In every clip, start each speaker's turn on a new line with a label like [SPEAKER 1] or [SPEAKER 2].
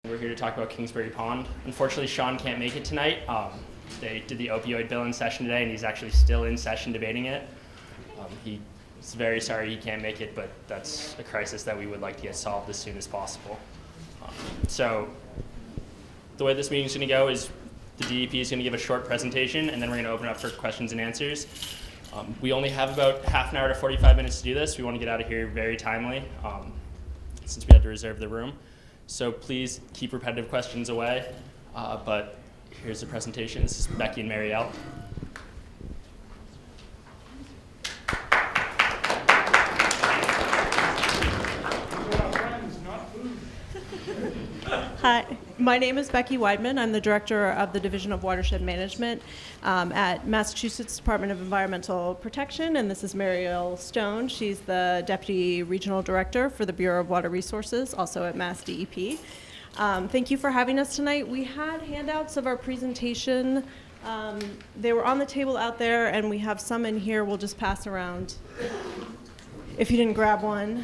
[SPEAKER 1] We're here to talk about Kingsbury Pond. Unfortunately, Sean can't make it tonight. They did the opioid bill in session today, and he's actually still in session debating it. He's very sorry he can't make it, but that's a crisis that we would like to get solved as soon as possible. So the way this meeting is going to go is the DEP is going to give a short presentation, and then we're going to open up for questions and answers. We only have about half an hour to 45 minutes to do this. We want to get out of here very timely, since we had to reserve the room. So please keep repetitive questions away. But here's the presentation. This is Becky and Marielle.
[SPEAKER 2] Hi, my name is Becky Weidman. I'm the director of the Division of Watershed Management at Massachusetts Department of Environmental Protection, and this is Marielle Stone. She's the deputy regional director for the Bureau of Water Resources, also at Mass DEP. Thank you for having us tonight. We had handouts of our presentation. They were on the table out there, and we have some in here. We'll just pass around if you didn't grab one.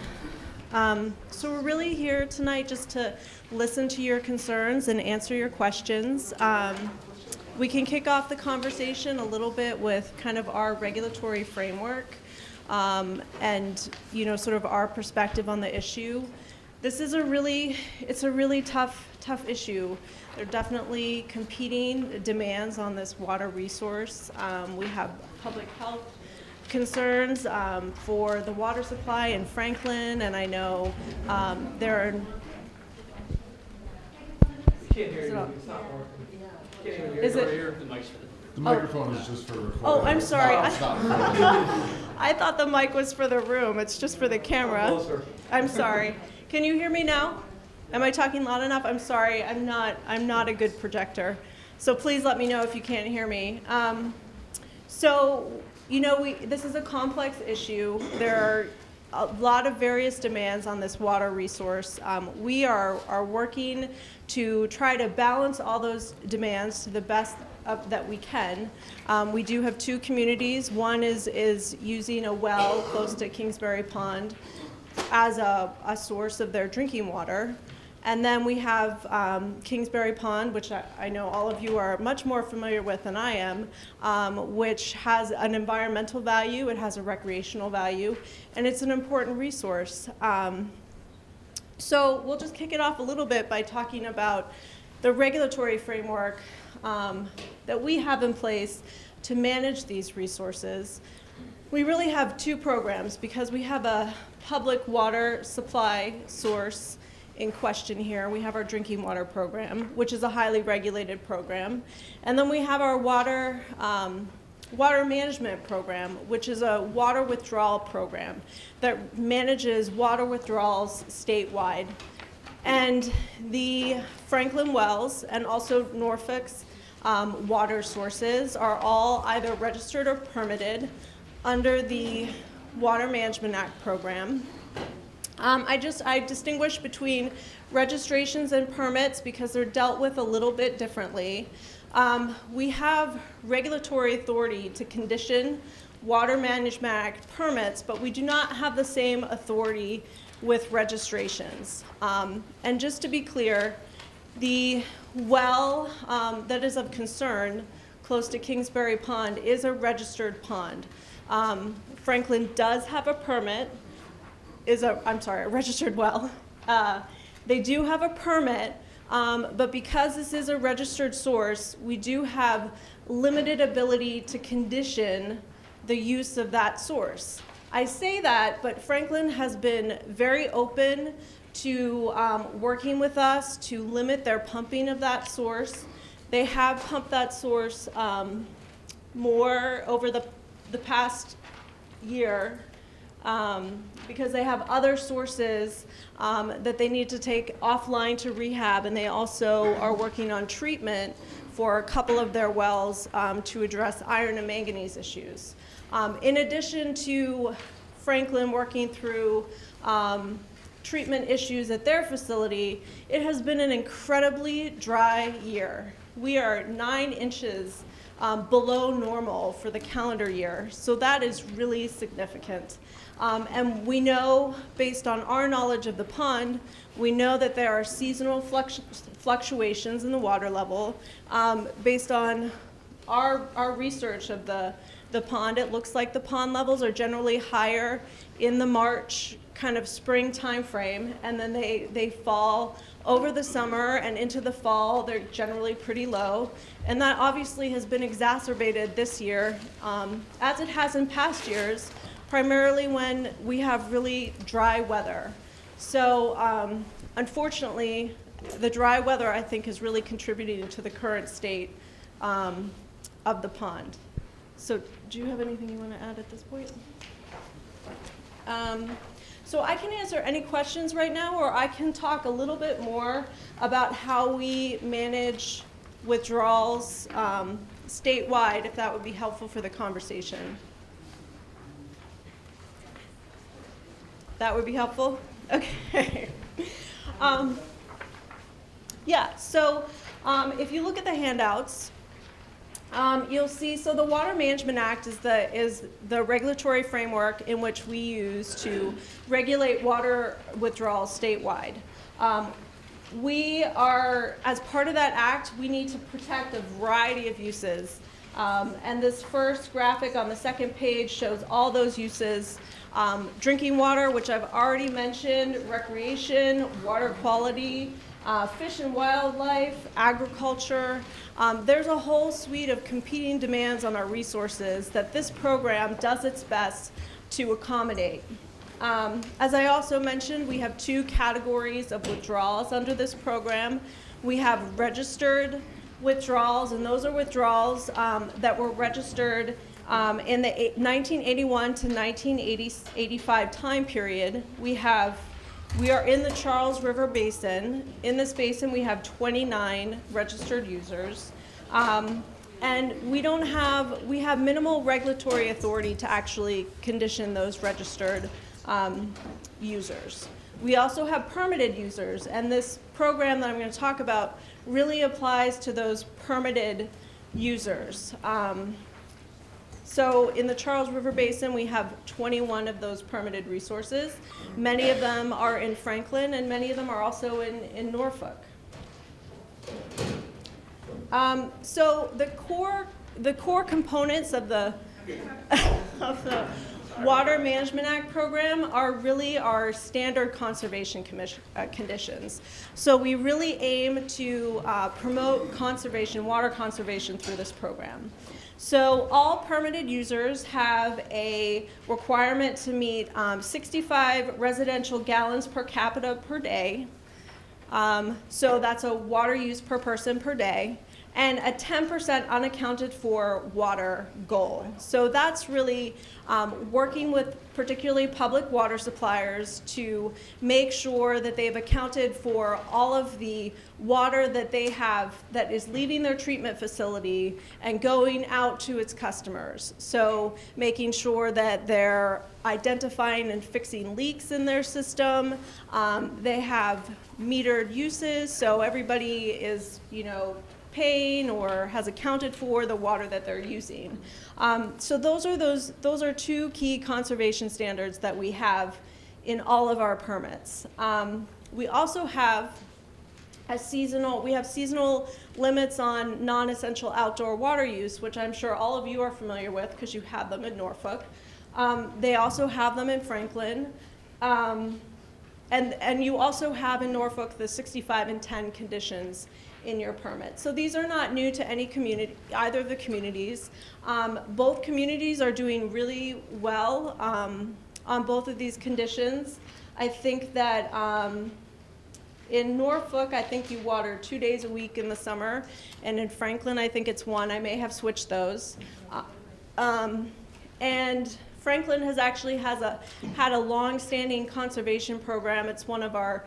[SPEAKER 2] So we're really here tonight just to listen to your concerns and answer your questions. We can kick off the conversation a little bit with kind of our regulatory framework and sort of our perspective on the issue. This is a really tough issue. There are definitely competing demands on this water resource. We have public health concerns for the water supply in Franklin, and I know there are.
[SPEAKER 3] Can't hear you. It's not working. Can't even hear
[SPEAKER 2] Is
[SPEAKER 3] you.
[SPEAKER 2] it?
[SPEAKER 4] The microphone is just for recording.
[SPEAKER 2] Oh, I'm sorry.
[SPEAKER 4] It's not
[SPEAKER 2] I thought the mic was for the room. It's just for the camera.
[SPEAKER 3] Closer.
[SPEAKER 2] I'm sorry. Can you hear me now? Am I talking loud enough? I'm sorry. I'm not a good projector. So please let me know if you can't hear me. This is a complex issue. There are a lot of various demands on this water resource. We are working to try to balance all those demands to the best that we can. We do have two communities. One is using a well close to Kingsbury Pond as a source of their drinking water. And then we have Kingsbury Pond, which I know all of you are much more familiar with than I am, which has an environmental value, it has a recreational value, and it's an important resource. So we'll just kick it off a little bit by talking about the regulatory framework that we have in place to manage these resources. We really have two programs because we have a public water supply source in question here. We have our drinking water program, which is a highly regulated program. And then we have our water management program, which is a water withdrawal program that manages water withdrawals statewide. And the Franklin wells and also Norfolk's water sources are all either registered or permitted under the Water Management Act program. I distinguish between registrations and permits because they're dealt with a little bit differently. We have regulatory authority to condition Water Management Act permits, but we do not have the same authority with registrations. And just to be clear, the well that is of concern close to Kingsbury Pond is a registered pond. Franklin does have a permit. A registered well. They do have a permit, but because this is a registered source, we do have limited ability to condition the use of that source. I say that, but Franklin has been very open to working with us to limit their pumping of that source. They have pumped that source more over the past year. Because they have other sources that they need to take offline to rehab, and they also are working on treatment for a couple of their wells to address iron and manganese issues. In addition to Franklin working through treatment issues at their facility, it has been an incredibly dry year. We are 9 inches below normal for the calendar year. So that is really significant. And we know, based on our knowledge of the pond, we know that there are seasonal fluctuations in the water level. Based on our research of the pond, it looks like the pond levels are generally higher in the March kind of spring time frame, and then they fall over the summer and into the fall. They're generally pretty low, and that obviously has been exacerbated this year, as it has in past years, primarily when we have really dry weather. So unfortunately, the dry weather, I think, is really contributing to the current state of the pond. So do you have anything you want to add at this point? So I can answer any questions right now, or I can talk a little bit more about how we manage withdrawals statewide, if that would be helpful for the conversation. That would be helpful? Okay. Yeah, so if you look at the handouts, you'll see, so the Water Management Act is the regulatory framework in which we use to regulate water withdrawals statewide. We are, as part of that act, we need to protect a variety of uses. And this first graphic on the second page shows all those uses. Drinking water, which I've already mentioned, recreation, water quality, fish and wildlife, agriculture. There's a whole suite of competing demands on our resources that this program does its best to accommodate. As I also mentioned, we have two categories of withdrawals under this program. We have registered withdrawals, and those are withdrawals that were registered in the 1981 to 1985 time period. We are in the Charles River Basin. In this basin, we have 29 registered users. And we have minimal regulatory authority to actually condition those registered users. We also have permitted users, and this program that I'm going to talk about really applies to those permitted users. So in the Charles River Basin, we have 21 of those permitted resources. Many of them are in Franklin, and many of them are also in Norfolk. So the core components of the Water Management Act program are really our standard conservation conditions. So we really aim to promote conservation, water conservation through this program. So all permitted users have a requirement to meet 65 residential gallons per capita per day. So that's a water use per person per day, and a 10% unaccounted for water goal. So that's really working with particularly public water suppliers to make sure that they've accounted for all of the water that they have that is leaving their treatment facility and going out to its customers. So making sure that they're identifying and fixing leaks in their system. They have metered uses, so everybody is, paying or has accounted for the water that they're using. So those are two key conservation standards that we have in all of our permits. We also have seasonal limits on non-essential outdoor water use, which I'm sure all of you are familiar with because you have them in Norfolk. They also have them in Franklin. And you also have in Norfolk the 65 and 10 conditions in your permit. So these are not new to any community, either of the communities. Both communities are doing really well on both of these conditions. I think that in Norfolk, I think you water 2 days a week in the summer, and in Franklin, I think it's one. I may have switched those. And Franklin has actually had a long-standing conservation program. It's one of our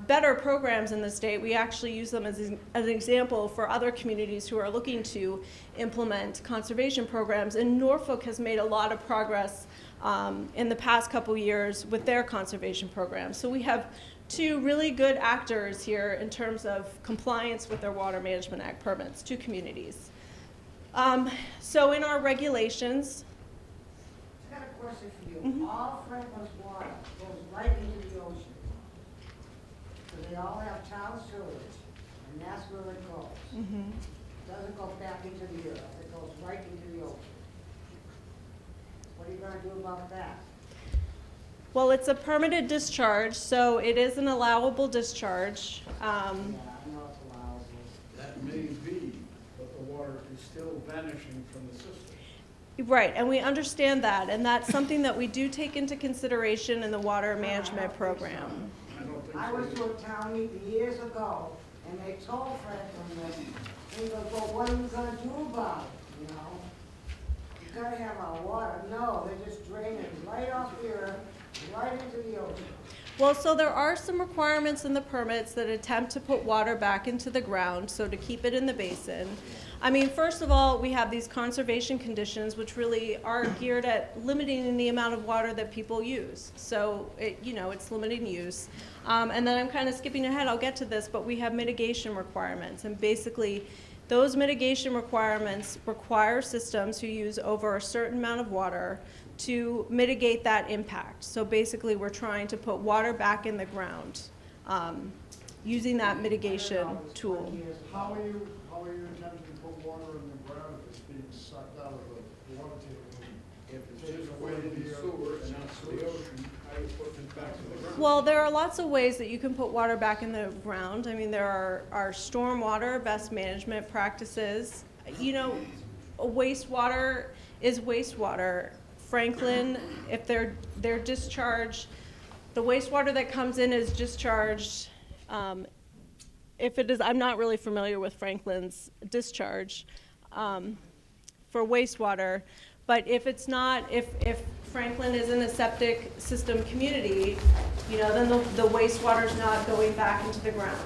[SPEAKER 2] better programs in the state. We actually use them as an example for other communities who are looking to implement conservation programs. And Norfolk has made a lot of progress in the past couple years with their conservation program. So we have two really good actors here in terms of compliance with their Water Management Act permits, two communities. So in our regulations,
[SPEAKER 3] I got a question for you.
[SPEAKER 2] Mhm.
[SPEAKER 3] All Franklin's water goes right into the ocean. So they all have town sewage, and that's where it goes. It doesn't go back into the earth, it goes right into the ocean. What are you gonna do about that?
[SPEAKER 2] well, it's a permitted discharge, so it is an allowable discharge.
[SPEAKER 3] Yeah, I know it's allowable.
[SPEAKER 5] That may be, but the water is still vanishing from the system.
[SPEAKER 2] Right, and we understand that, and that's something that we do take into consideration in the water management program.
[SPEAKER 5] I don't think so.
[SPEAKER 3] I was to a town meeting years ago, and they told Franklin that, he goes, well, what are you gonna do about it, you know? You gotta have our water. No, they're just draining right off the earth, right into the ocean.
[SPEAKER 2] Well, so there are some requirements in the permits that attempt to put water back into the ground, so to keep it in the basin. I mean, first of all, we have these conservation conditions, which really are geared at limiting the amount of water that people use. So, it's limiting use. And then I'm kind of skipping ahead, I'll get to this, but we have mitigation requirements. And basically, those mitigation requirements require systems who use over a certain amount of water to mitigate that impact. So basically, we're trying to put water back in the ground using that mitigation tool.
[SPEAKER 5] How are you attempting to put water in the ground if it's being sucked out of the water table? If it's just away to the sewer and not to the ocean, how are you putting it back to the ground?
[SPEAKER 2] Well, there are lots of ways that you can put water back in the ground. I mean, there are stormwater best management practices. Wastewater is wastewater. Franklin, if their discharge, the wastewater that comes in is discharged. If it is, I'm not really familiar with Franklin's discharge for wastewater, but if it's not, if Franklin is in a septic system community, then the wastewater's not going back into the ground.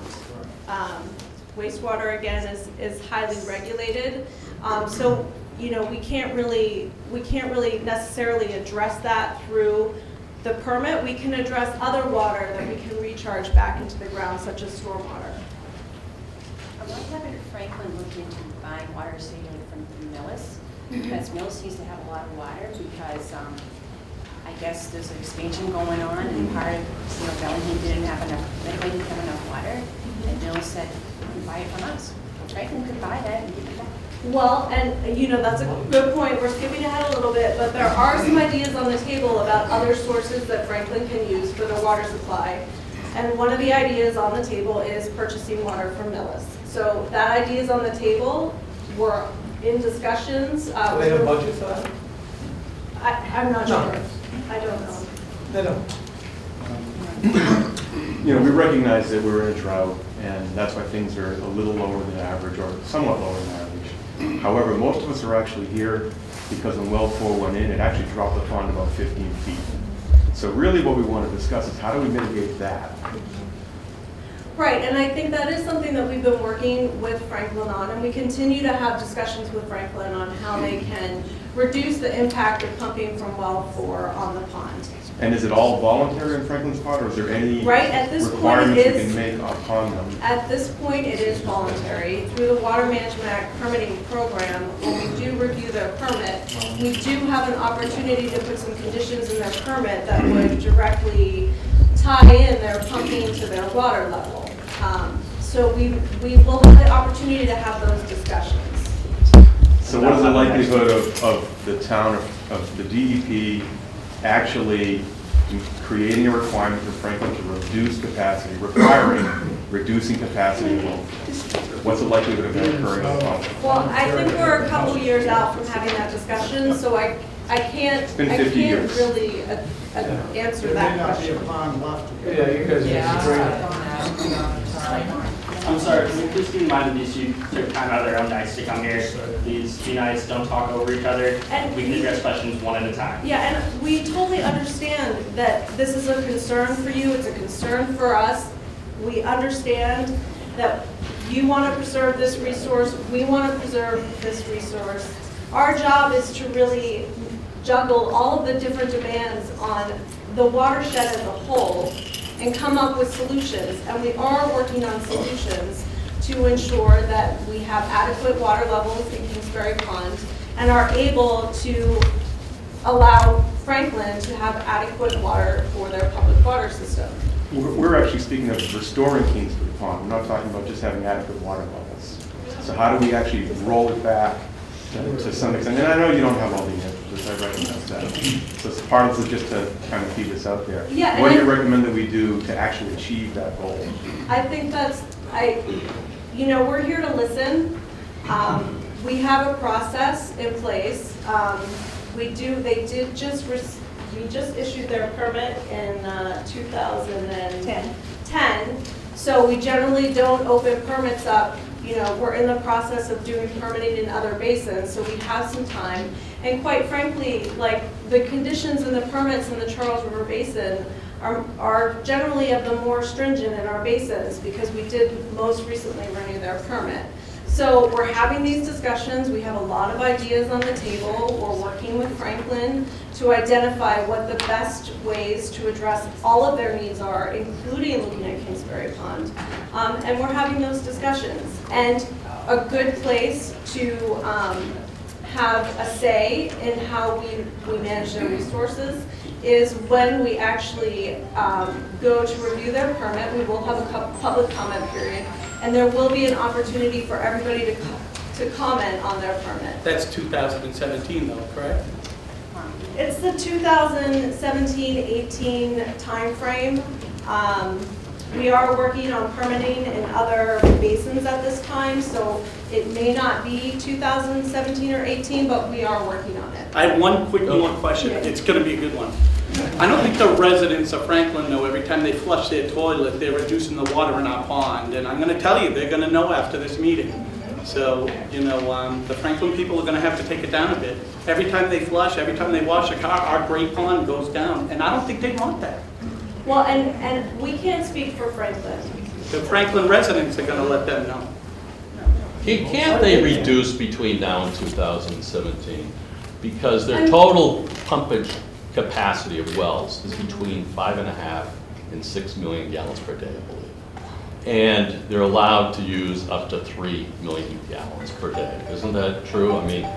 [SPEAKER 2] Wastewater again is highly regulated, so we can't really necessarily address that through the permit. We can address other water that we can recharge back into the ground, such as stormwater.
[SPEAKER 6] What happened if Franklin looked into buying water, say, from Millis? Because Millis seems to have a lot of water because I guess there's an expansion going on and part of Bellingham didn't have enough water. And Millis said, you can buy it from us. Franklin could buy that and give it back.
[SPEAKER 2] Well, and that's a good point. We're skipping ahead a little bit, but there are some ideas on the table about other sources that Franklin can use for their water supply. And one of the ideas on the table is purchasing water from Millis. So that idea is on the table. We're in discussions.
[SPEAKER 7] Do they have a budget for that?
[SPEAKER 2] I'm not
[SPEAKER 7] No.
[SPEAKER 2] sure. I don't know.
[SPEAKER 7] They don't.
[SPEAKER 8] We recognize that we're in a drought, and that's why things are a little lower than average, or somewhat lower than average. However, most of us are actually here because when well 4 went in, it actually dropped the pond about 15 feet. So really what we want to discuss is how do we mitigate that?
[SPEAKER 2] Right, and I think that is something that we've been working with Franklin on, and we continue to have discussions with Franklin on how they can reduce the impact of pumping from well 4 on the pond.
[SPEAKER 8] And is it all voluntary in Franklin's Pond, or is there any
[SPEAKER 2] Right, at this point
[SPEAKER 8] requirements
[SPEAKER 2] it
[SPEAKER 8] we
[SPEAKER 2] is.
[SPEAKER 8] can make upon them?
[SPEAKER 2] At this point, it is voluntary. Through the Water Management Act permitting program, when we do review their permit, we do have an opportunity to put some conditions in their permit that would directly tie in their pumping to their water level. So we will have the opportunity to have those discussions.
[SPEAKER 8] So what is the likelihood of the town, of the DEP actually creating a requirement for Franklin to reduce capacity, reducing capacity? What's the likelihood of that occurring?
[SPEAKER 2] Well, I think we're a couple years out from having that discussion, so I can't
[SPEAKER 8] been 50 years.
[SPEAKER 2] really answer that
[SPEAKER 5] There may not be a
[SPEAKER 2] question.
[SPEAKER 5] pond left.
[SPEAKER 7] Yeah, you guys are
[SPEAKER 1] I'm sorry, can you please keep in mind that these two took time out of their own nights to come here. Please be nice, don't talk over each other.
[SPEAKER 2] And
[SPEAKER 1] We can address questions one at a time.
[SPEAKER 2] Yeah, and we totally understand that this is a concern for you, it's a concern for us. We understand that you want to preserve this resource, we want to preserve this resource. Our job is to really juggle all of the different demands on the watershed as a whole and come up with solutions. And we are working on solutions to ensure that we have adequate water levels in Kingsbury Pond and are able to allow Franklin to have adequate water for their public water system.
[SPEAKER 8] We're actually speaking of restoring Kingsbury Pond. We're not talking about just having adequate water levels. So how do we actually roll it back to some extent? And I know you don't have all the answers, I recognize that. So part of this is just to kind of keep this out there.
[SPEAKER 2] Yeah,
[SPEAKER 8] what do you recommend that we do to actually achieve that goal?
[SPEAKER 2] I think we're here to listen. We have a process in place. We just issued their permit in 2010. So we generally don't open permits up. We're in the process of doing permitting in other basins, so we have some time. And quite frankly, like the conditions in the permits in the Charles River Basin are generally of the more stringent in our basins because we did most recently renew their permit. So we're having these discussions. We have a lot of ideas on the table. We're working with Franklin to identify what the best ways to address all of their needs are, including looking at Kingsbury Pond. And we're having those discussions. And a good place to have a say in how we manage their resources is when we actually go to review their permit. We will have a public comment period. And there will be an opportunity for everybody to comment on their permit.
[SPEAKER 9] That's 2017 though, correct?
[SPEAKER 2] It's the 2017-18 timeframe. We are working on permitting in other basins at this time, so it may not be 2017 or 18, but we are working on it.
[SPEAKER 9] I have one quick more question.
[SPEAKER 2] Yeah.
[SPEAKER 9] It's going to be a good one. I don't think the residents of Franklin know every time they flush their toilet, they're reducing the water in our pond. And I'm going to tell you, they're going to know after this meeting. So, the Franklin people are going to have to take it down a bit. Every time they flush, every time they wash a car, our great pond goes down. And I don't think they want that.
[SPEAKER 2] Well, and we can't speak for Franklin.
[SPEAKER 9] The Franklin residents are going to let them know.
[SPEAKER 10] Can't they reduce between now and 2017? Because their total pumpage capacity of wells is between 5.5 and 6 million gallons per day, I believe. And they're allowed to use up to 3 million gallons per day. Isn't that true? I mean,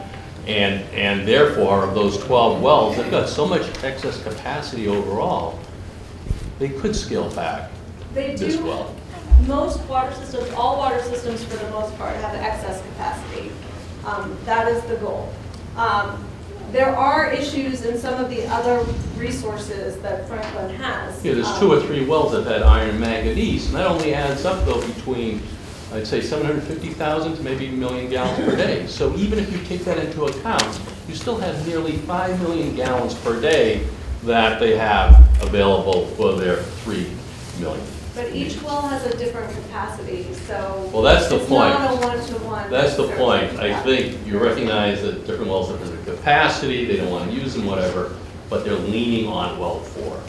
[SPEAKER 10] and therefore, of those 12 wells, they've got so much excess capacity overall, they could scale back this well.
[SPEAKER 2] Most water systems, all water systems for the most part, have excess capacity. That is the goal. There are issues in some of the other resources that Franklin has.
[SPEAKER 10] Yeah, there's 2 or 3 wells that had iron and manganese, and that only adds up though between, I'd say 750,000 to maybe 1 million gallons per day. So even if you take that into account, you still have nearly 5 million gallons per day that they have available for their 3 million.
[SPEAKER 2] But each well has a different capacity, so
[SPEAKER 10] Well, that's the point.
[SPEAKER 2] It's not a one-to-one.
[SPEAKER 10] That's the point. I think you recognize that different wells have different capacity, they don't want to use them, whatever, but they're leaning on well 4.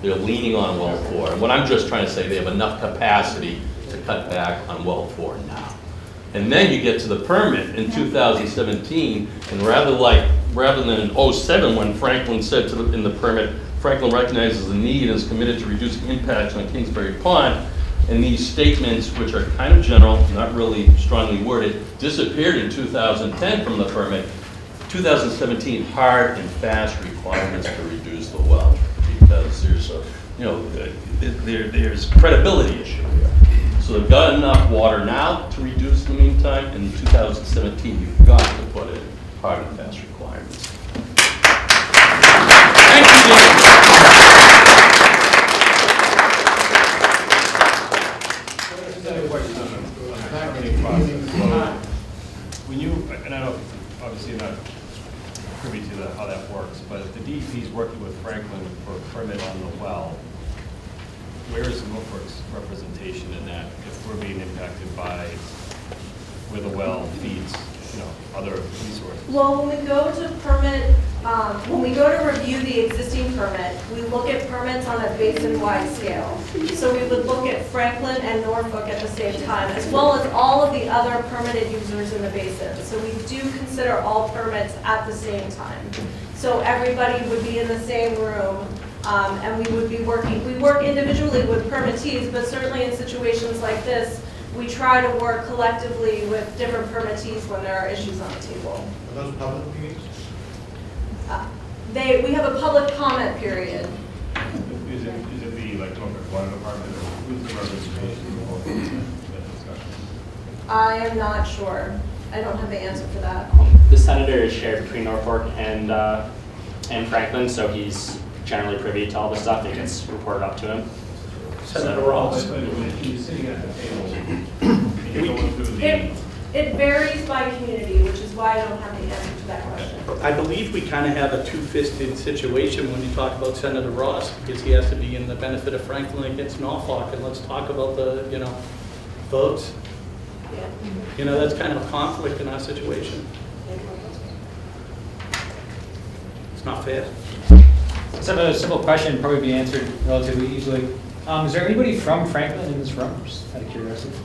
[SPEAKER 10] They're leaning on well 4. And what I'm just trying to say, they have enough capacity to cut back on well 4 now. And then you get to the permit in 2017, and rather than in 07 when Franklin said in the permit, Franklin recognizes the need and is committed to reducing impacts on Kingsbury Pond, and these statements, which are kind of general, not really strongly worded, disappeared in 2010 from the permit. 2017, hard and fast requirements to reduce the well, because there's there's credibility issue here. So they've got enough water now to reduce in the meantime, and in 2017, you've got to put in hard and fast requirements. Thank you, James.
[SPEAKER 11] When you, and I don't, obviously you're not privy to how that works, but if the DEP is working with Franklin for a permit on the well, where is Norfolk's representation in that if we're being impacted by where the well feeds, other resources?
[SPEAKER 2] Well, when we go to permit, when we go to review the existing permit, we look at permits on a basin-wide scale. So we would look at Franklin and Norfolk at the same time, as well as all of the other permitted users in the basin. So we do consider all permits at the same time. So everybody would be in the same room, and we would be working. We work individually with permittees, but certainly in situations like this, we try to work collectively with different permittees when there are issues on the table.
[SPEAKER 7] Are those public meetings?
[SPEAKER 2] We have a public comment period.
[SPEAKER 11] Is it the, like, Norfolk Water Department, or who's the representation involved in that discussion?
[SPEAKER 2] I am not sure. I don't have the answer for that.
[SPEAKER 1] The senator is shared between Norfolk and Franklin, so he's generally privy to all the stuff that gets reported up to him.
[SPEAKER 9] Senator Ross.
[SPEAKER 11] But when you're sitting at the table, and you're going through the...
[SPEAKER 2] It varies by community, which is why I don't have the answer to that question.
[SPEAKER 9] I believe we kind of have a two-fisted situation when you talk about Senator Ross, because he has to be in the benefit of Franklin against Norfolk, and let's talk about the, votes.
[SPEAKER 2] Yeah.
[SPEAKER 9] That's kind of a conflict in our situation. It's not fair.
[SPEAKER 12] Let's have a simple question, probably be answered relatively easily. Is there anybody from Franklin in this room, just out of curiosity?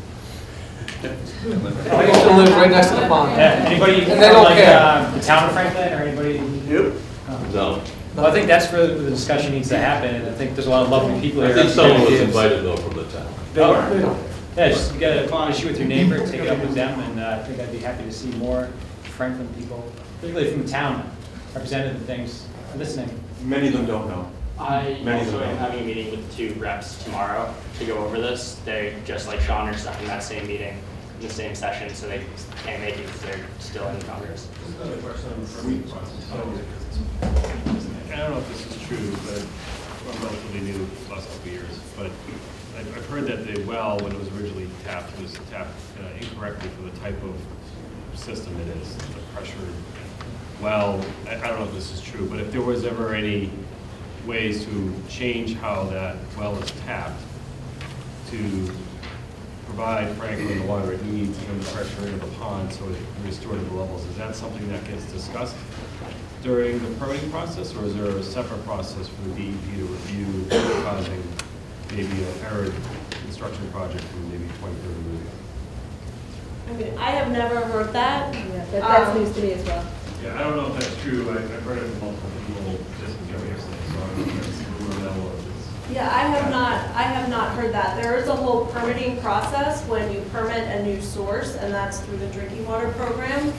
[SPEAKER 7] I used to live right next to the pond.
[SPEAKER 12] Yeah, anybody from
[SPEAKER 7] And they don't
[SPEAKER 12] like
[SPEAKER 7] care.
[SPEAKER 12] the town of Franklin, or anybody?
[SPEAKER 9] Yep.
[SPEAKER 10] No.
[SPEAKER 12] Well, I think that's where the discussion needs to happen, and I think there's a lot of lovely people
[SPEAKER 10] I
[SPEAKER 12] here.
[SPEAKER 10] think someone was
[SPEAKER 12] Kids.
[SPEAKER 10] invited though from the town.
[SPEAKER 12] They
[SPEAKER 7] They
[SPEAKER 12] were.
[SPEAKER 7] don't.
[SPEAKER 12] Yeah, just you got an issue with your neighbor, take it up with them, and I think I'd be happy to see more Franklin people, particularly from the town, represented in things, listening.
[SPEAKER 8] Many of them don't know.
[SPEAKER 1] I
[SPEAKER 8] Many
[SPEAKER 1] also
[SPEAKER 8] of them
[SPEAKER 1] am
[SPEAKER 8] don't.
[SPEAKER 1] having a meeting with 2 reps tomorrow to go over this. They, just like Sean, are stuck in that same meeting, in the same session, so they can't make it because they're still in Congress.
[SPEAKER 11] Just another question on the permitting process. So, I don't know if this is true, but I'm relatively new, last couple of years, but I've heard that the well, when it was originally tapped, was tapped incorrectly for the type of system it is, the pressure well. I don't know if this is true, but if there was ever any ways to change how that well is tapped to provide Franklin the water it needs and the pressure into the pond so it can restore to the levels, is that something that gets discussed during the permitting process, or is there a separate process for the DEP to review causing maybe an error construction project from maybe 20, 30 years ago?
[SPEAKER 2] I mean, I have never heard that.
[SPEAKER 13] Yeah, that's news to me as well.
[SPEAKER 11] Yeah, I don't know if that's true. I've heard it from multiple people just yesterday, so I don't know if it's rumor mill or if it's...
[SPEAKER 2] Yeah, I have not heard that. There is a whole permitting process when you permit a new source, and that's through the drinking water program,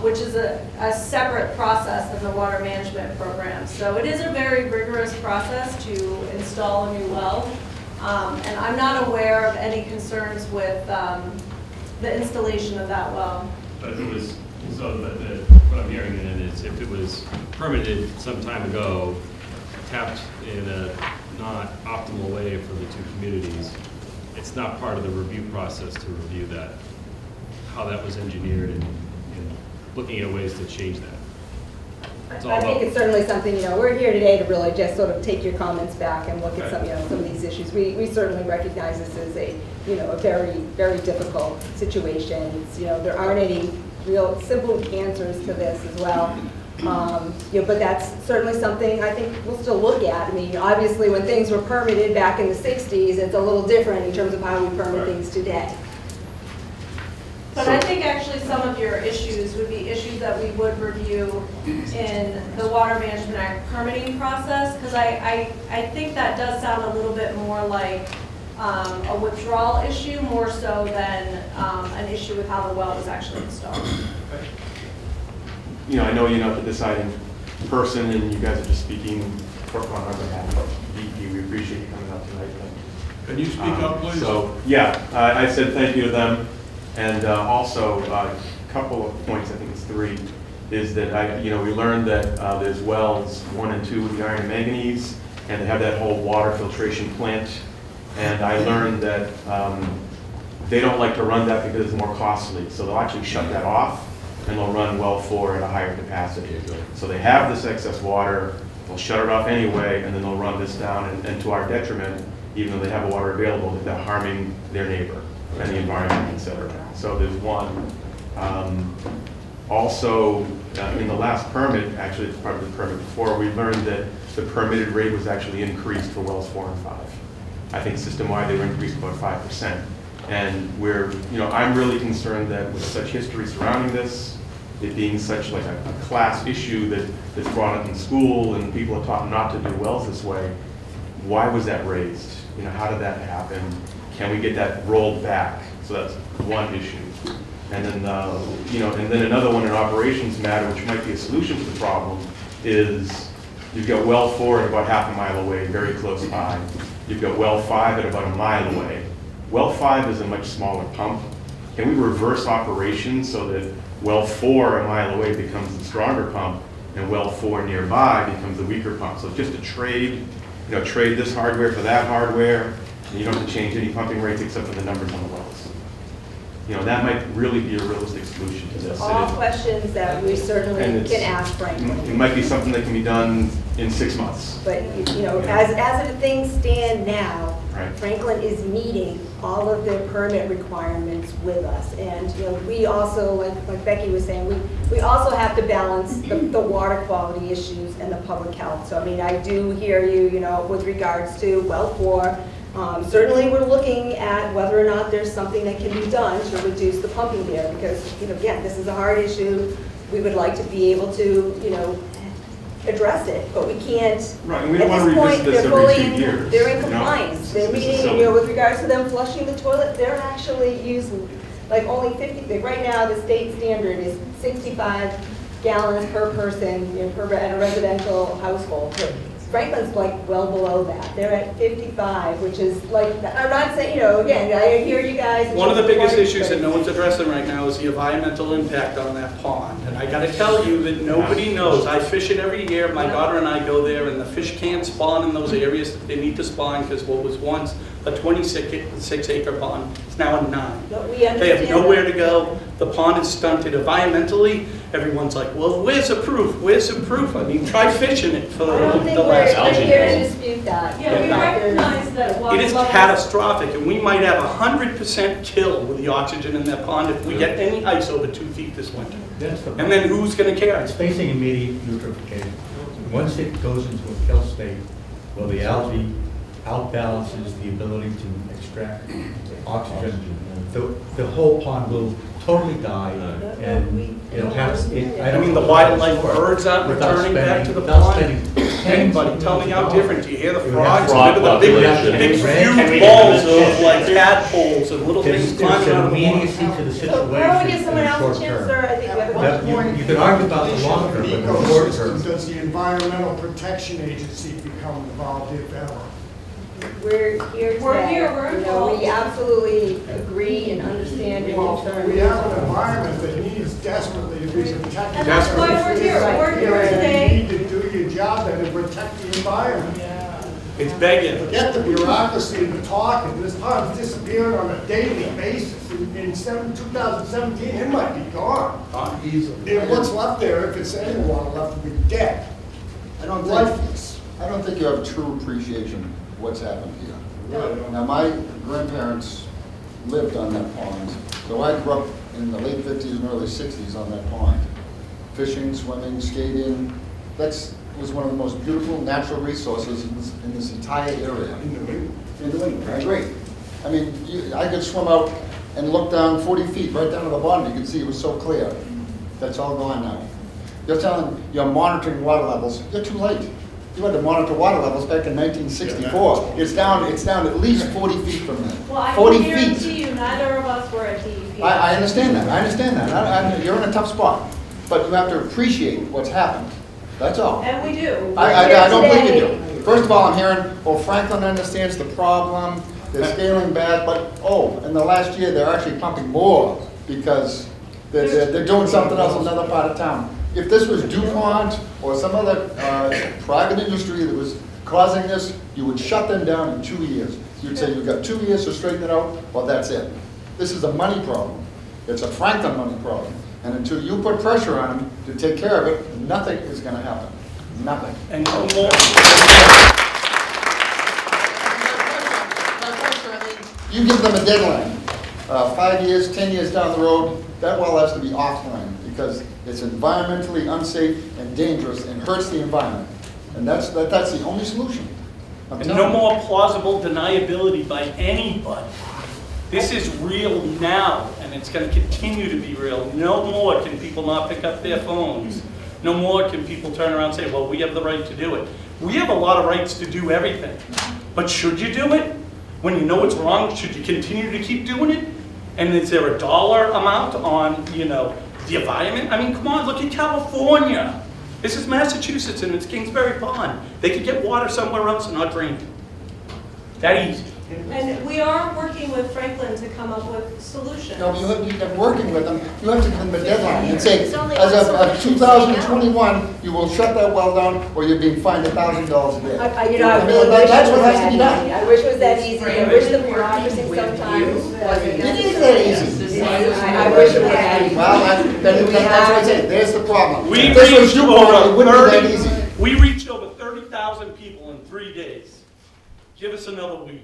[SPEAKER 2] which is a separate process than the water management program. So it is a very rigorous process to install a new well. And I'm not aware of any concerns with the installation of that well.
[SPEAKER 11] But if it was, so what I'm hearing then is if it was permitted some time ago, tapped in a not optimal way for the 2 communities, it's not part of the review process to review that, how that was engineered and looking at ways to change that. It's all
[SPEAKER 13] I think
[SPEAKER 11] about-
[SPEAKER 13] it's certainly something, we're here today to really just sort of take your comments back and look at
[SPEAKER 11] Okay.
[SPEAKER 13] some of these issues. We certainly recognize this as a very, very difficult situation. It's, there aren't any real simple answers to this as well. But that's certainly something I think we'll still look at. I mean, obviously when things were permitted back in the 60s, it's a little different in terms of how we permit things today.
[SPEAKER 2] But I think actually some of your issues would be issues that we would review in the Water Management Act permitting process, because I think that does sound a little bit more like a withdrawal issue, more so than an issue with how the well was actually installed.
[SPEAKER 8] I know you're not the deciding person, and you guys are just speaking on our behalf of DEP. We appreciate you coming out tonight.
[SPEAKER 5] Can you speak up, please?
[SPEAKER 8] So, yeah, I said thank you to them. And also, a couple of points, I think it's 3, is that we learned that there's wells 1 and 2 with the iron and manganese, and they have that whole water filtration plant. And I learned that they don't like to run that because it's more costly. So they'll actually shut that off, and they'll run well 4 at a higher capacity. So they have this excess water, they'll shut it off anyway, and then they'll run this down, and to our detriment, even though they have water available, they're harming their neighbor and the environment, etc. So there's one. Also, in the last permit, actually it's part of the permit before, we learned that the permitted rate was actually increased for wells 4 and 5. I think system-wide they were increased about 5%. And I'm really concerned that with such history surrounding this, it being such like a class issue that's brought up in school and people are taught not to do wells this way, why was that raised? How did that happen? Can we get that rolled back? So that's one issue. And then, and then another one, an operations matter, which might be a solution to the problem, is you've got well 4 at about half a mile away, very close by. You've got well 5 at about a mile away. Well 5 is a much smaller pump. Can we reverse operations so that well 4 a mile away becomes the stronger pump and well 4 nearby becomes the weaker pump? So just a trade, trade this hardware for that hardware, and you don't have to change any pumping rates except for the numbers on the wells. That might really be a realistic solution to this.
[SPEAKER 13] All questions that we certainly can ask Franklin.
[SPEAKER 8] It might be something that can be done in 6 months.
[SPEAKER 13] But, as things stand now,
[SPEAKER 8] Right.
[SPEAKER 13] Franklin is meeting all of their permit requirements with us. And, we also, like Becky was saying, we also have to balance the water quality issues and the public health. So, I do hear you, with regards to well 4. Certainly we're looking at whether or not there's something that can be done to reduce the pumping there because, again, this is a hard issue. We would like to be able to, address it, but we can't.
[SPEAKER 8] Right, and we don't want to revisit this every 2 years.
[SPEAKER 13] They're in compliance. They're meeting, with regards to them flushing the toilet, they're actually using like only 50, right now the state standard is 65 gallons per person in a residential household. Franklin's like well below that. They're at 55, which is like, I'm not saying, again, I hear you guys.
[SPEAKER 9] One of the biggest issues that no one's addressing right now is the environmental impact on that pond. And I gotta tell you that nobody knows. I fish it every year. My daughter and I go there and the fish can't spawn in those areas that they need to spawn because what was once a 26-acre pond is now a 9. They have nowhere to go. The pond is stunted environmentally. Everyone's like, well, where's the proof? Where's the proof? Try fishing it for the last algae.
[SPEAKER 13] Here to dispute that.
[SPEAKER 6] Yeah, we recognize that water
[SPEAKER 9] It is
[SPEAKER 6] levels-
[SPEAKER 9] catastrophic, and we might have 100% kill with the oxygen in that pond if we get any ice over 2 feet this winter. And then who's going to care?
[SPEAKER 14] It's facing immediate eutrophication. Once it goes into a kill state, well, the algae outbalances the ability to extract oxygen. The whole pond will totally die, and it'll have.
[SPEAKER 9] The wildlife birds aren't returning back to the pond. Anybody, tell me how different. Do you hear the frogs? Look at the big huge balls of like tadpoles and little things climbing out of the water.
[SPEAKER 14] Immediacy to the
[SPEAKER 13] So why don't we give
[SPEAKER 14] situation in
[SPEAKER 13] someone
[SPEAKER 14] the
[SPEAKER 13] else
[SPEAKER 14] short
[SPEAKER 13] a chance,
[SPEAKER 14] term.
[SPEAKER 13] sir? I think we have a question.
[SPEAKER 14] You can argue about the long term, but in the short term.
[SPEAKER 5] Does the Environmental Protection Agency become involved if ever?
[SPEAKER 13] We're here today.
[SPEAKER 6] We're here, we're involved.
[SPEAKER 13] We absolutely agree and understand your concern.
[SPEAKER 5] We have an environment that needs desperately to be protected.
[SPEAKER 6] And that's why we're here. We're here today.
[SPEAKER 5] You need to do your job and to protect the environment.
[SPEAKER 9] It's begging.
[SPEAKER 5] Forget the bureaucracy and the talking. This pond's disappearing on a daily basis. In 2017, it might be gone.
[SPEAKER 14] Easily.
[SPEAKER 5] And what's left there, if it's any water left, will be dead. Lifeless.
[SPEAKER 15] I don't think you have true appreciation of what's happened here. Now, my grandparents lived on that pond, so I grew up in the late 50s and early 60s on that pond. Fishing, swimming, skating, was one of the most beautiful natural resources in this entire area. In New England, I agree. I could swim out and look down 40 feet, right down to the bottom, you could see it was so clear. That's all gone now. You're monitoring water levels, you're too late. You had to monitor water levels back in 1964. It's down at least 40 feet from there.
[SPEAKER 6] Well, I
[SPEAKER 15] 40
[SPEAKER 6] can
[SPEAKER 15] feet.
[SPEAKER 6] guarantee you, neither of us were at DEP.
[SPEAKER 15] I understand that. You're in a tough spot. But you have to appreciate what's happened. That's all.
[SPEAKER 6] And we do.
[SPEAKER 15] I don't believe you do. First of all, I'm hearing, Franklin understands the problem, they're scaling back, but, in the last year, they're actually pumping more because they're doing something else in another part of town. If this was DuPont or some other private industry that was causing this, you would shut them down in 2 years. You'd say, you've got 2 years to straighten it out, well, that's it. This is a money problem. It's a Franklin money problem. And until you put pressure on them to take care of it, nothing is going to happen. Nothing.
[SPEAKER 9] And no more.
[SPEAKER 15] You give them a deadline, 5 years, 10 years down the road, that well has to be offline because it's environmentally unsafe and dangerous and hurts the environment. And that's the only solution.
[SPEAKER 9] And no more plausible deniability by anybody. This is real now, and it's going to continue to be real. No more can people not pick up their phones. No more can people turn around and say, well, we have the right to do it. We have a lot of rights to do everything. But should you do it? When you know it's wrong, should you continue to keep doing it? And is there a dollar amount on, you know, the environment? I mean, come on, look at California. This is Massachusetts and it's Kingsbury Pond. They could get water somewhere else and not drain it. That easy.
[SPEAKER 2] And we are working with Franklin to come up with solutions.
[SPEAKER 15] No, you've been working with them, you have to give them a deadline and say,
[SPEAKER 6] It's only
[SPEAKER 15] as
[SPEAKER 6] one
[SPEAKER 15] of
[SPEAKER 6] solution.
[SPEAKER 15] 2021, you will shut that well down, or you're being fined $1,000 a day.
[SPEAKER 13] You know, I
[SPEAKER 15] I mean,
[SPEAKER 13] really wish
[SPEAKER 15] that's
[SPEAKER 13] it
[SPEAKER 15] what
[SPEAKER 13] was
[SPEAKER 15] has to be
[SPEAKER 13] that
[SPEAKER 15] done.
[SPEAKER 13] easy. I wish it was that easy. I wish the bureaucracy sometimes wasn't
[SPEAKER 15] It is that easy.
[SPEAKER 13] I wish it was that easy.
[SPEAKER 15] Well, that's what I say, there's the problem.
[SPEAKER 9] We
[SPEAKER 15] If this was
[SPEAKER 9] reached
[SPEAKER 15] you, Paul, it wouldn't be that
[SPEAKER 9] over
[SPEAKER 15] easy.
[SPEAKER 9] 30, we reached over 30,000 people in 3 days. Give us another week.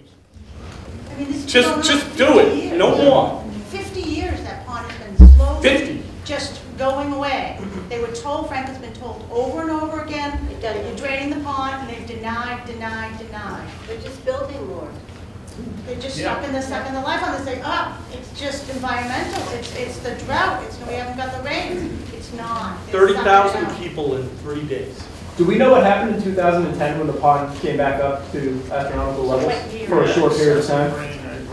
[SPEAKER 16] I mean, this has been going on
[SPEAKER 9] Just
[SPEAKER 16] for
[SPEAKER 9] do
[SPEAKER 16] 50
[SPEAKER 9] it,
[SPEAKER 16] years.
[SPEAKER 9] no more.
[SPEAKER 16] 50 years that pond has been slowly
[SPEAKER 9] 50.
[SPEAKER 16] just going away. They were told, Franklin's been told over and over again, that you're draining the pond, and they've denied.
[SPEAKER 6] They're just building more.
[SPEAKER 16] They're just sucking the life on this, say, it's just environmental, it's the drought, we haven't got the rains. It's not. It's
[SPEAKER 9] 30,000
[SPEAKER 16] sucking it out.
[SPEAKER 9] people in 3 days.
[SPEAKER 7] Do we know what happened in 2010 when the pond came back up to astronomical levels for a short period of time?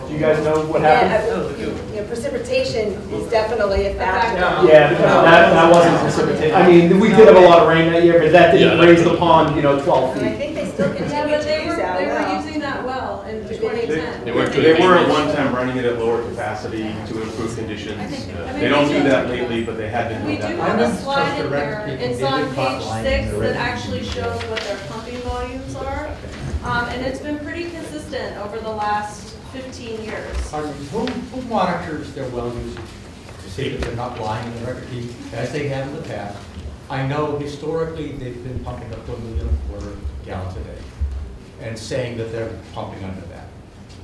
[SPEAKER 7] Do you guys know what happened?
[SPEAKER 13] You know, precipitation is definitely a factor.
[SPEAKER 7] Yeah, that wasn't precipitation. I mean, we did have a lot of rain that year, but that didn't raise the pond, 12
[SPEAKER 13] And I
[SPEAKER 7] feet.
[SPEAKER 13] think they still
[SPEAKER 2] Yeah,
[SPEAKER 13] continue
[SPEAKER 2] but
[SPEAKER 13] to
[SPEAKER 2] they
[SPEAKER 13] use that
[SPEAKER 2] were
[SPEAKER 13] well.
[SPEAKER 2] using that well in 2010.
[SPEAKER 8] They were at one time running it at lower capacity to improve conditions. They don't do that lately, but they have been
[SPEAKER 2] We
[SPEAKER 8] doing
[SPEAKER 2] do
[SPEAKER 8] that.
[SPEAKER 2] have a slide in there, it's on page 6 that actually shows what their pumping volumes are. And it's been pretty consistent over the last 15 years.
[SPEAKER 14] Who monitors their well usage to see that they're not lying in the record keep, as they have in the past? I know historically they've been pumping up to 1.25 million gallons a day and saying that they're pumping under that.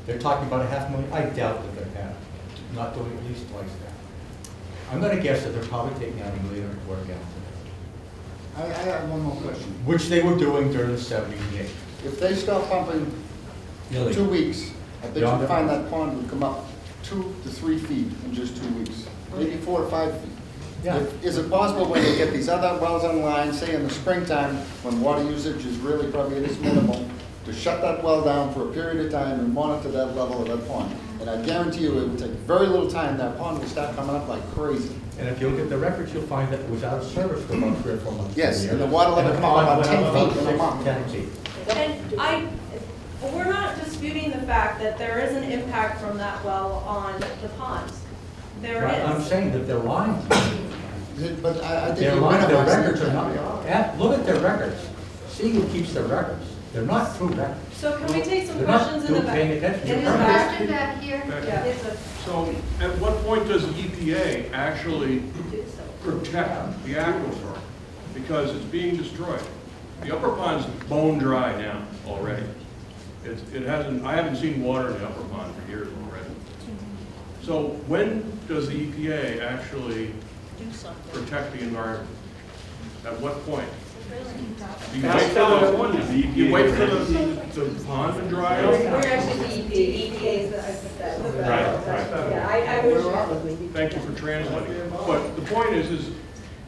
[SPEAKER 14] They're talking about 500,000. I doubt that they're not doing at least twice that. I'm going to guess that they're probably taking out 1.25 million gallons a day,
[SPEAKER 15] I have one more question.
[SPEAKER 14] which they were doing during the 70s and 80s.
[SPEAKER 15] If they stop pumping for 2 weeks, I bet you find that pond would come up 2 to 3 feet in just 2 weeks, maybe 4 to 5 feet.
[SPEAKER 14] Yeah.
[SPEAKER 15] Is it possible when they get these other wells online, say in the springtime, when water usage is really probably at its minimal, to shut that well down for a period of time and monitor that level of that pond? And I guarantee you, it will take very little time, that pond will start coming up like crazy.
[SPEAKER 14] And if you look at the records, you'll find that it was out of service for about 3 or 4 months.
[SPEAKER 15] Yes,
[SPEAKER 14] a year.
[SPEAKER 15] and the water level
[SPEAKER 14] And the
[SPEAKER 15] come up
[SPEAKER 14] pond
[SPEAKER 15] about
[SPEAKER 14] went
[SPEAKER 15] 10
[SPEAKER 14] up
[SPEAKER 15] feet
[SPEAKER 14] about
[SPEAKER 15] in a
[SPEAKER 14] 6
[SPEAKER 15] month.
[SPEAKER 14] to 10 feet.
[SPEAKER 2] And we're not disputing the fact that there is an impact from that well on the ponds. There
[SPEAKER 14] Right, I'm
[SPEAKER 2] is.
[SPEAKER 14] saying that they're lying.
[SPEAKER 15] But I think
[SPEAKER 14] They're
[SPEAKER 15] you're
[SPEAKER 14] lying, their
[SPEAKER 15] minimizing
[SPEAKER 14] records
[SPEAKER 15] it.
[SPEAKER 14] are not, look at their records. See who keeps their records. They're not true records.
[SPEAKER 2] So can we take some
[SPEAKER 14] They're not
[SPEAKER 2] questions in the back?
[SPEAKER 14] paying attention.
[SPEAKER 2] In the
[SPEAKER 14] You're
[SPEAKER 2] back?
[SPEAKER 14] right.
[SPEAKER 2] back here? Yeah, it's a.
[SPEAKER 5] So at what point does the EPA actually protect the aquifer? Because it's being destroyed. The upper pond's bone dry now already. It hasn't, I haven't seen water in the upper pond for years already. So when does the EPA actually protect the environment? At what point? Do you wait for you wait for the pond to dry
[SPEAKER 13] We're
[SPEAKER 5] up?
[SPEAKER 13] actually the EPA's,
[SPEAKER 8] Right.
[SPEAKER 13] Yeah, I wish.
[SPEAKER 5] Thank you for translating. But the point is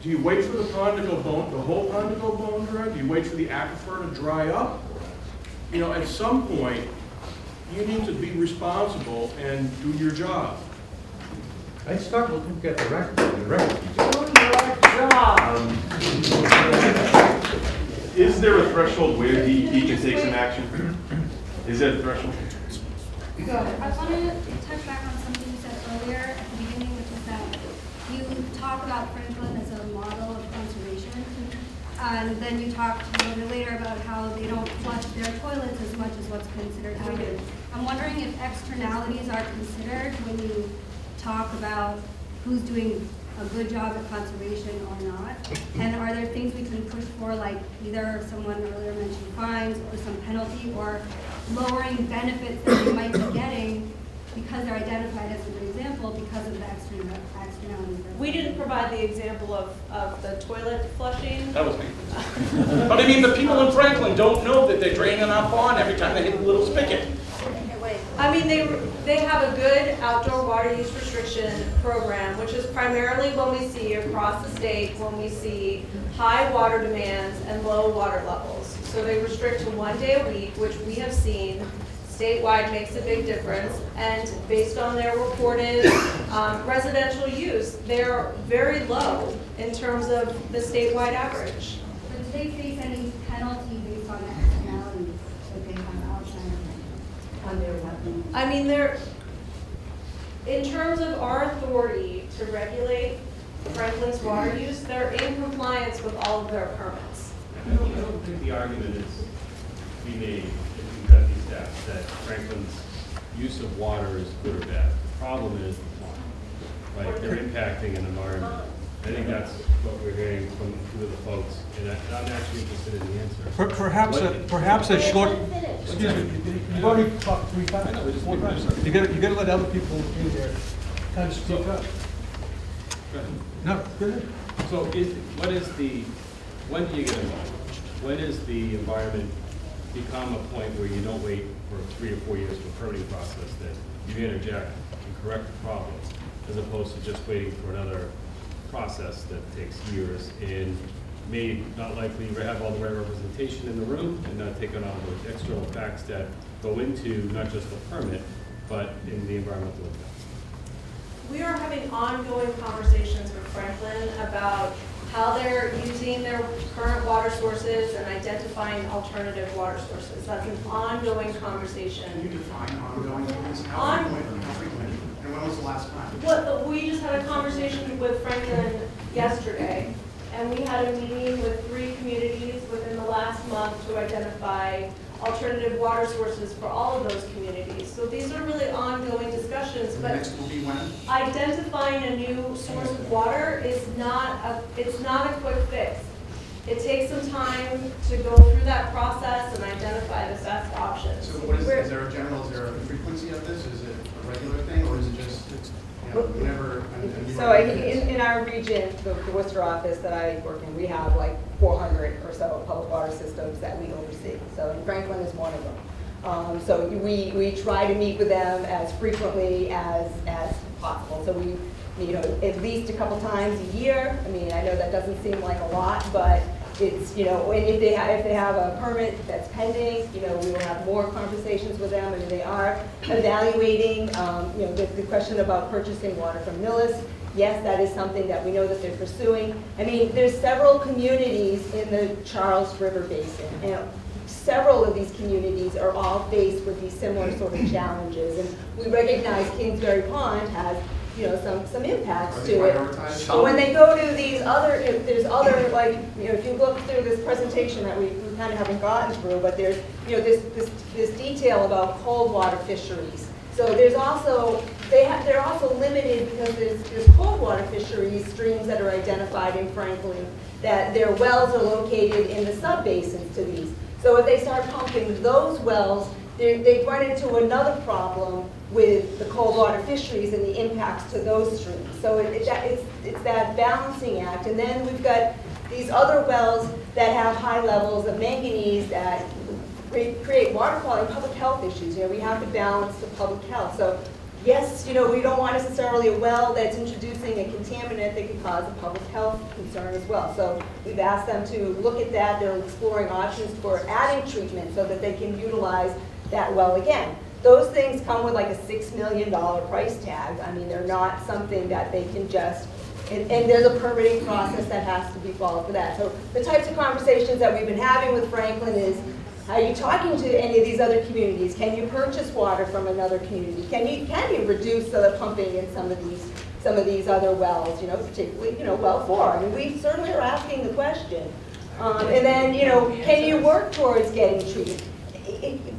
[SPEAKER 5] do you wait for the pond to go the whole pond to go bone dry? Do you wait for the aquifer to dry up? At some point, you need to be responsible and do your job.
[SPEAKER 14] I'd start looking at the records. The records.
[SPEAKER 8] Is there a threshold where DEP can take some action? Is there a threshold?
[SPEAKER 17] I wanted to touch back on something you said earlier at the beginning, which is that you talk about Franklin as a model of conservation, and then you talked a little bit later about how they don't flush their toilets as much as what's considered average. I'm wondering if externalities are considered when you talk about who's doing a good job at conservation or not, and are there things we can push for, like either someone earlier mentioned fines or some penalty, or lowering benefits that they might be getting because they're identified as a good example because of the externalities.
[SPEAKER 2] We didn't provide the example of the toilet flushing.
[SPEAKER 9] That was me. But I mean, the people in Franklin don't know that they're draining our pond every time they hit a little spigot.
[SPEAKER 2] I mean, they have a good outdoor water use restriction program, which is primarily when we see across the state, when we see high water demands and low water levels. So they restrict to 1 day a week, which we have seen statewide makes a big difference, and based on their reported residential use, they're very low in terms of the statewide average.
[SPEAKER 17] But do they face any penalty based on externalities that they come outside on their wetlands?
[SPEAKER 2] I mean, in terms of our authority to regulate Franklin's water use, they're in compliance with all of their permits.
[SPEAKER 11] I don't think the argument is to be made, if you've got these steps, that Franklin's use of water is good or bad. The problem is the pond, right? They're impacting an environment. I think that's what we're hearing from two of the folks, and I'm actually interested in the answer.
[SPEAKER 4] Perhaps a short, excuse me, you've already talked 3 times. 4 times. You gotta let other people in there kind of speak up. No, go ahead.
[SPEAKER 11] So when do you get involved? When does the environment become a point where you don't wait for 3 or 4 years for permitting process, that you interject and correct the problem, as opposed to just waiting for another process that takes years and may not likely have all the right representation in the room and not take on all the external facts that go into not just the permit, but in the environmental impact?
[SPEAKER 2] We are having ongoing conversations with Franklin about how they're using their current water sources and identifying alternative water sources. That's an ongoing conversation.
[SPEAKER 7] Can you define ongoing?
[SPEAKER 2] How
[SPEAKER 7] frequent? And when was the last time?
[SPEAKER 2] Well, we just had a conversation with Franklin yesterday, and we had a meeting with 3 communities within the last month to identify alternative water sources for all of those communities. So these are really ongoing discussions, but
[SPEAKER 7] Next will be when?
[SPEAKER 2] identifying a new source of water is it's not a quick fix. It takes some time to go through that process and identify the best options.
[SPEAKER 7] So what is there a frequency of this? Is it a regular thing, or is it just, whenever?
[SPEAKER 13] So in our region, the Worcester office that I work in, we have like 400 or so public water systems that we oversee. So Franklin is one of them. So we try to meet with them as frequently as possible. So we meet at least a couple times a year. I mean, I know that doesn't seem like a lot, but it's, if they have a permit that's pending, we will have more conversations with them, and they are evaluating, the question about purchasing water from Millis. Yes, that is something that we know that they're pursuing. I mean, there's several communities in the Charles River Basin, and several of these communities are all faced with these similar sort of challenges, and we recognize Kingsbury Pond has some impacts to it. But when they go to these other, there's other, like, if you look through this presentation that we kind of haven't gotten through, but there's, this detail about cold water fisheries. So there's also, they're also limited because there's cold water fisheries streams that are identified in Franklin, that their wells are located in the subbasins to these. So if they start pumping those wells, they run into another problem with the cold water fisheries and the impacts to those streams. So it's that balancing act. And then we've got these other wells that have high levels of manganese that create water quality, public health issues. We have to balance the public health. So yes, we don't want necessarily a well that's introducing a contaminant that could cause a public health concern as well. So we've asked them to look at that. They're exploring options for adding treatment so that they can utilize that well again. Those things come with like a $6 million price tag. I mean, they're not something that they can just, and there's a permitting process that has to be followed for that. So the types of conversations that we've been having with Franklin is, are you talking to any of these other communities? Can you purchase water from another community? Can you reduce the pumping in some of these other wells, particularly, well 4? I mean, we certainly are asking the question. And then, can you work towards getting treated?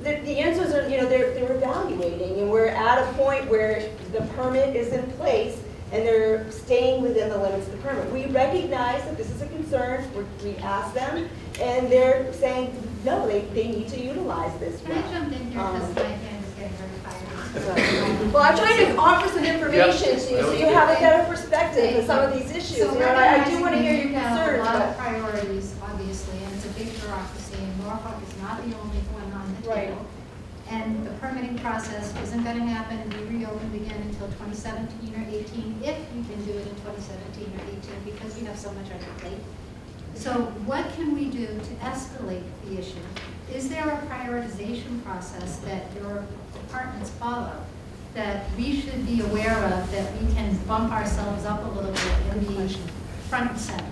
[SPEAKER 13] The answers are, they're evaluating, and we're at a point where the permit is in place and they're staying within the limits of the permit. We recognize that this is a concern. We ask them, and they're saying, no, they need to utilize this well.
[SPEAKER 17] Can I jump in here because my hand is getting very fired?
[SPEAKER 13] Well, I'm trying to offer some information to you so you have a better perspective of some of these issues.
[SPEAKER 17] So
[SPEAKER 13] I do want to hear your concerns.
[SPEAKER 17] A lot of priorities, obviously, and it's a big bureaucracy, and Norfolk is not the only one on the table. And the permitting process isn't going to happen and be reopened again until 2017 or 18, if you can do it in 2017 or 18, because you have so much on your plate.
[SPEAKER 18] So what can we do to escalate the issue? Is there a prioritization process that your departments follow that we should be aware of, that we can bump ourselves up a little bit and be front and center?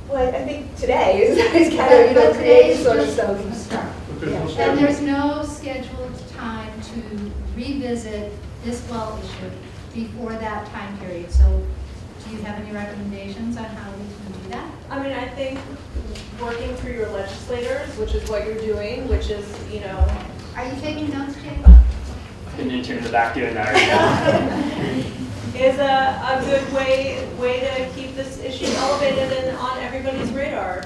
[SPEAKER 13] Well, I think today is kind of, you know, creating sort of some.
[SPEAKER 18] A start.
[SPEAKER 13] Yeah.
[SPEAKER 18] And there's no scheduled time to revisit this well issue before that time period. So do you have any recommendations on how we can do that?
[SPEAKER 2] I mean, I think working through your legislators, which is what you're doing, which is, you know.
[SPEAKER 18] Are you taking notes, Jake?
[SPEAKER 1] An intern in the back doing that right now.
[SPEAKER 2] Is a good way to keep this issue elevated and on everybody's radar.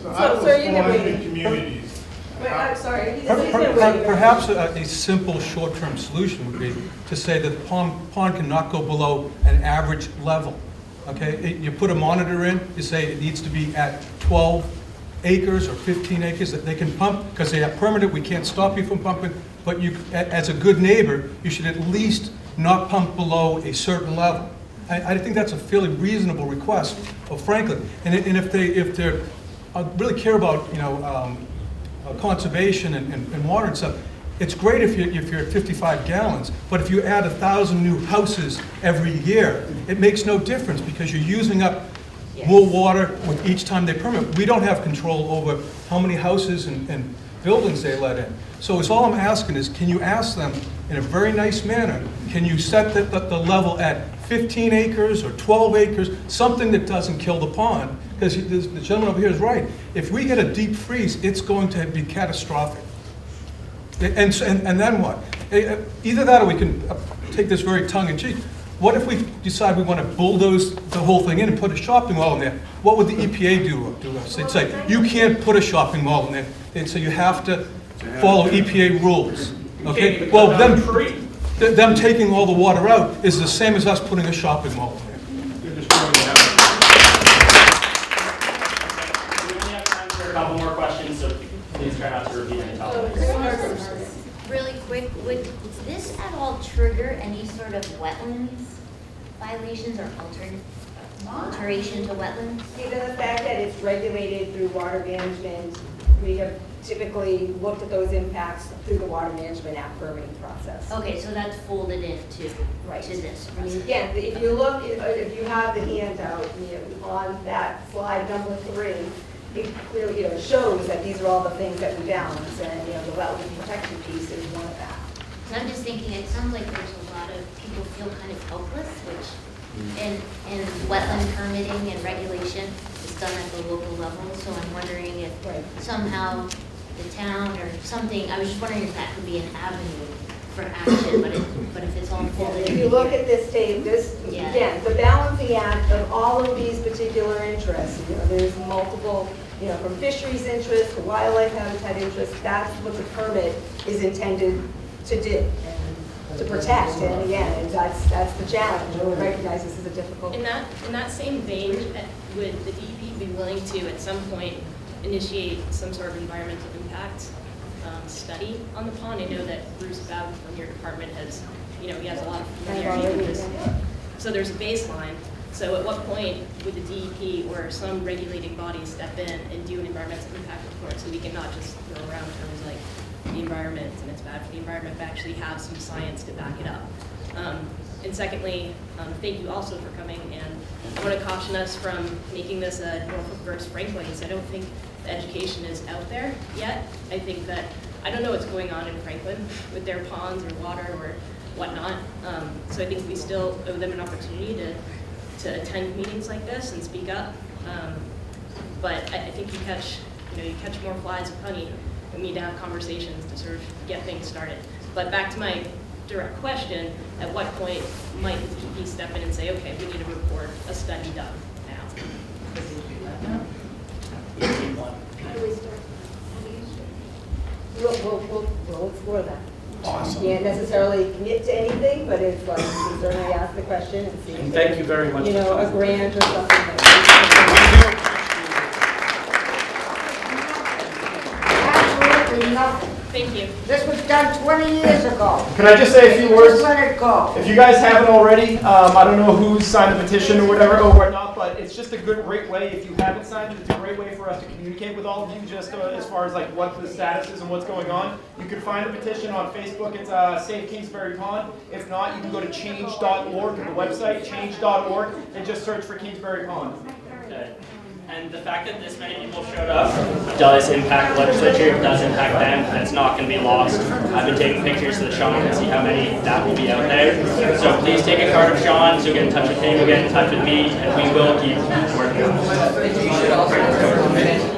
[SPEAKER 19] So how to respond to communities?
[SPEAKER 2] Wait, I'm sorry. He's gonna wait.
[SPEAKER 4] Perhaps a simple short-term solution would be to say that the pond cannot go below an average level. Okay, you put a monitor in, you say it needs to be at 12 acres or 15 acres that they can pump, because they have permitted, we can't stop you from pumping, but you, as a good neighbor, you should at least not pump below a certain level. I think that's a fairly reasonable request of Franklin. And if they really care about, you know, conservation and water and stuff, it's great if you're at 55 gallons, but if you add 1,000 new houses every year, it makes no difference because you're using up more water with each time they permit. We don't have control over how many houses and buildings they let in. So it's all I'm asking is, can you ask them in a very nice manner, can you set the level at 15 acres or 12 acres, something that doesn't kill the pond? Because the gentleman over here is right. If we get a deep freeze, it's going to be catastrophic. And then what? Either that or we can take this very tongue-in-cheek. What if we decide we want to bulldoze the whole thing in and put a shopping mall in there? What would the EPA do to us? They'd say, you can't put a shopping mall in there. They'd say, you have to follow EPA rules. Okay? Well, them taking all the water out is the same as us putting a shopping mall in there.
[SPEAKER 1] We only have time for a couple more questions, so please try not to repeat any topics.
[SPEAKER 20] Really quick, would this at all trigger any sort of wetlands violations or alteration to wetlands?
[SPEAKER 13] Given the fact that it's regulated through water management, we have typically looked at those impacts through the Water Management Act permitting process.
[SPEAKER 20] Okay, so that's folded into to this.
[SPEAKER 13] I mean, again, if you look, if you have the handout, you know, on that slide number 3, it clearly, you know, shows that these are all the things that we balance, and you know, the wetland protection piece is one of that.
[SPEAKER 20] So I'm just thinking, it sounds like there's a lot of people feel kind of helpless, which in wetland permitting and regulation is done at the local level. So I'm wondering if somehow the town or something, I was just wondering if that could be an avenue for action, but if it's all folded.
[SPEAKER 13] If you look at this tape, again, the balancing act of all of these particular interests, you know, there's multiple, you know, from fisheries interests to wildlife habitat interests, that's what the permit is intended to do, and to protect. And again, and that's the challenge. We recognize this is a difficult.
[SPEAKER 6] In that same vein, would the DEP be willing to, at some point, initiate some sort of environmental impact study on the pond? I know that Bruce Bowden from your department has, you know, he has a lot of familiarity with this. So there's a baseline. So at what point would the DEP or some regulating body step in and do an environmental impact report, so we can not just throw around terms like the environment and it's bad for the environment, but actually have some science to back it up? And secondly, thank you also for coming, and I want to caution us from making this a Norfolk versus Franklin, because I don't think the education is out there yet. I think that, I don't know what's going on in Franklin with their ponds or water or whatnot, so I think we still owe them an opportunity to attend meetings like this and speak up. But I think you catch more flies with honey. We need to have conversations to sort of get things started. But back to my direct question, at what point might the DEP step in and say, okay, we need to report a study done now?
[SPEAKER 13] How do we start? We'll explore that.
[SPEAKER 9] Awesome.
[SPEAKER 13] You can't necessarily commit to anything, but it's like, you can certainly ask the question and see.
[SPEAKER 9] And thank you very much.
[SPEAKER 13] You know, a grant or something like that.
[SPEAKER 3] Absolutely nothing.
[SPEAKER 6] Thank you.
[SPEAKER 3] This was done 20 years ago.
[SPEAKER 7] Can I just say a few words?
[SPEAKER 3] Just let it go.
[SPEAKER 7] If you guys haven't already, I don't know who signed the petition or whatever, or not, but it's it's just a great way, if you haven't signed it, it's a great way for us to communicate with all of you, just as far as like what the status is and what's going on. You can find a petition on Facebook, it's Save Kingsbury Pond. If not, you can go to change.org, the website, change.org, and just search for Kingsbury Pond.
[SPEAKER 1] Okay. And the fact that this many people showed up does impact the legislature, it does impact them, and it's not going to be lost. I've been taking pictures of Sean and see how many that will be out there. So please take a card of Sean's, you'll get in touch with him, you'll get in touch with me, and we will keep working on this.